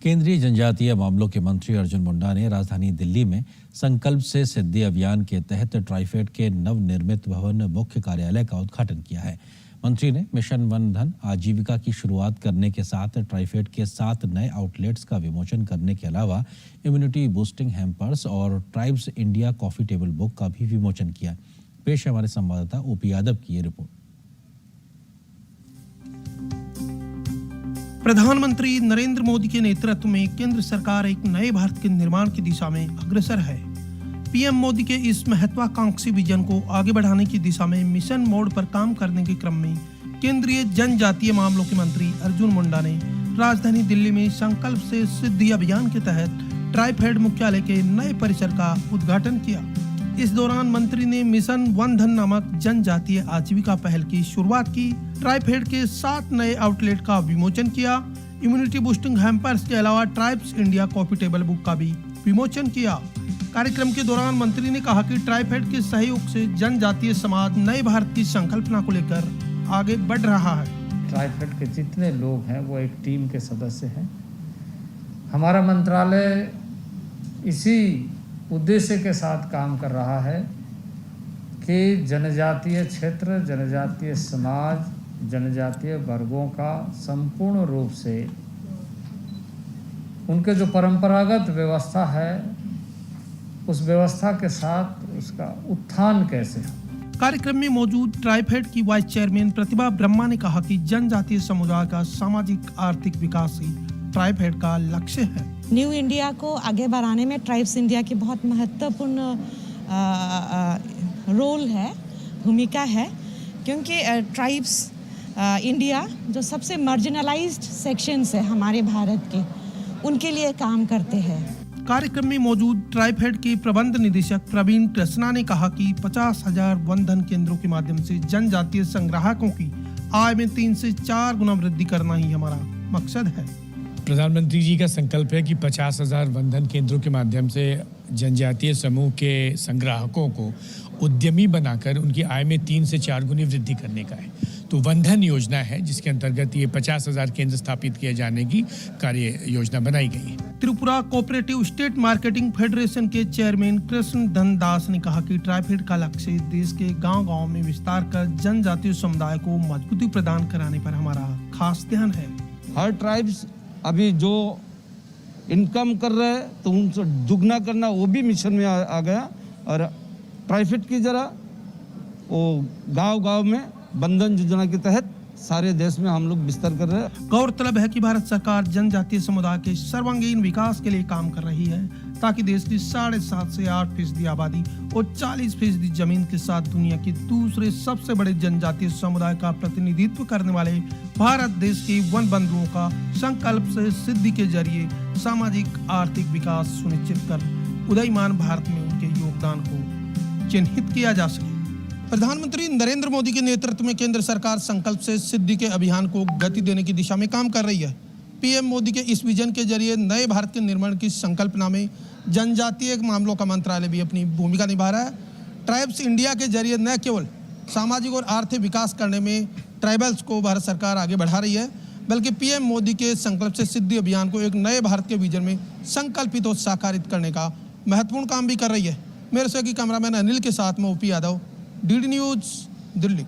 केंद्रीय जनजातीय मामलों के मंत्री अर्जुन मुंडा ने राजधानी दिल्ली में संकल्प से सिद्धि अभियान के तहत ट्राइफेड के नवनिर्मित भवन मुख्य कार्यालय का उद्घाटन किया है। मंत्री ने मिशन वन धन आजीविका की शुरुआत करने के साथ ट्राइफेड के 7 नए आउटलेट्स का विमोचन करने के अलावा इम्यूनिटी बूस्टिंग हैम्पर्स और tribes India coffee table book का भी विमोचन किया। पेश है हमारे संवाददाता ओपी यादव की ये रिपोर्ट। प्रधानमंत्री नरेंद्र मोदी के नेतृत्व में केंद्र सरकार एक नए भारत के निर्माण की दिशा में अग्रसर है। पीएम मोदी के इस महत्वाकांक्षी विजन को आगे बढ़ाने की दिशा में मिशन मोड पर काम करने के क्रम में केंद्रीय जनजातीय मामलों के मंत्री अर्जुन मुंडा ने राजधानी दिल्ली में संकल्प से सिद्धि अभियान के तहत ट्राइफेड मुख्यालय के नए परिसर का उद्घाटन किया। इस दौरान मंत्री ने मिशन वन धन नामक जनजातीय आजीविका पहल की शुरुआत की। ट्राइफेड के 7 नए आउटलेट का विमोचन किया। इम्यूनिटी बूस्टिंग हैम्पर्स के अलावा tribes India coffee table book का भी विमोचन किया। कार्यक्रम के दौरान मंत्री ने कहा कि ट्राइफेड के सहयोग से जनजातीय समाज नए भारत की संकल्पना को लेकर आगे बढ़ रहा है। ट्राइफेड के जितने लोग हैं वो एक टीम के सदस्य हैं। हमारा मंत्रालय इसी उद्देश्य के साथ काम कर रहा है कि जनजातीय क्षेत्र, जनजातीय समाज, जनजातीय वर्गों का संपूर्ण रूप से उनके जो परंपरागत व्यवस्था है उस व्यवस्था के साथ उसका उत्थान कैसे हो। कार्यक्रम में मौजूद ट्राइफेड की वाइस चेयरमैन प्रतिभा ब्रह्मा ने कहा कि जनजातीय समुदाय का सामाजिक आर्थिक विकास ही ट्राइफेड का लक्ष्य है। न्यू इंडिया को आगे बढ़ाने में ट्राइब्स इंडिया की बहुत महत्वपूर्ण रोल है, भूमिका है, क्योंकि ट्राइब्स इंडिया जो सबसे मार्जिनलाइज्ड सेक्शंस है हमारे भारत के, उनके लिए काम करते हैं। कार्यक्रम में मौजूद ट्राइफेड के प्रबंध निदेशक प्रवीण कृष्णा ने कहा कि 50,000 वन धन केंद्रों के माध्यम से जनजातीय संग्राहकों की आय में 3 से 4 गुना वृद्धि करना ही हमारा मकसद है। प्रधानमंत्री जी का संकल्प है कि 50,000 वन धन केंद्रों के माध्यम से जनजातीय समूह के संग्राहकों को उद्यमी बनाकर उनकी आय में 3 से 4 गुनी वृद्धि करने का है। तो वन धन योजना है जिसके अंतर्गत ये 50,000 केंद्र स्थापित किए जाने की कार्य योजना बनाई गई है। Tripura cooperative state marketing federation के चेयरमैन कृष्ण धन दास ने कहा कि ट्राइफेड का लक्ष्य देश के गांव-गांव में विस्तार कर जनजातीय समुदाय को मजबूती प्रदान कराने पर हमारा खास ध्यान है। हर ट्राइब्स अभी जो इनकम कर रहे हैं तो उनसे दुगना करना वो भी मिशन में आ गया। और ट्राइफेड की जरा वो गांव-गांव में बंधन योजना के तहत सारे देश में हम लोग विस्तार कर रहे हैं। गौरतलब है कि भारत सरकार जनजातीय समुदाय के सर्वांगीण विकास के लिए काम कर रही है ताकि देश की 7.5 से 8% आबादी और 40% जमीन के साथ दुनिया के दूसरे सबसे बड़े जनजातीय समुदाय का प्रतिनिधित्व करने वाले भारत देश के वन बंधुओं का संकल्प से सिद्धि के जरिए सामाजिक आर्थिक विकास सुनिश्चित कर उदयमान भारत में उनके योगदान को चिन्हित किया जा सके। प्रधानमंत्री नरेंद्र मोदी के नेतृत्व में केंद्र सरकार संकल्प से सिद्धि के अभियान को गति देने की दिशा में काम कर रही है। पीएम मोदी के इस विजन के जरिए नए भारत के निर्माण की संकल्पना में जनजातीय मामलों का मंत्रालय भी अपनी भूमिका निभा रहा है। ट्राइब्स इंडिया के जरिए न केवल सामाजिक और आर्थिक विकास करने में ट्राइबल्स को भारत सरकार आगे बढ़ा रही है, बल्कि पीएम मोदी के संकल्प से सिद्धि अभियान को एक नए भारत के विजन में संकल्पित और साकारित करने का महत्वपूर्ण काम भी कर रही है। मेरे सहयोगी कैमरामैन अनिल के साथ में OP Yadav, DD news, Delhi.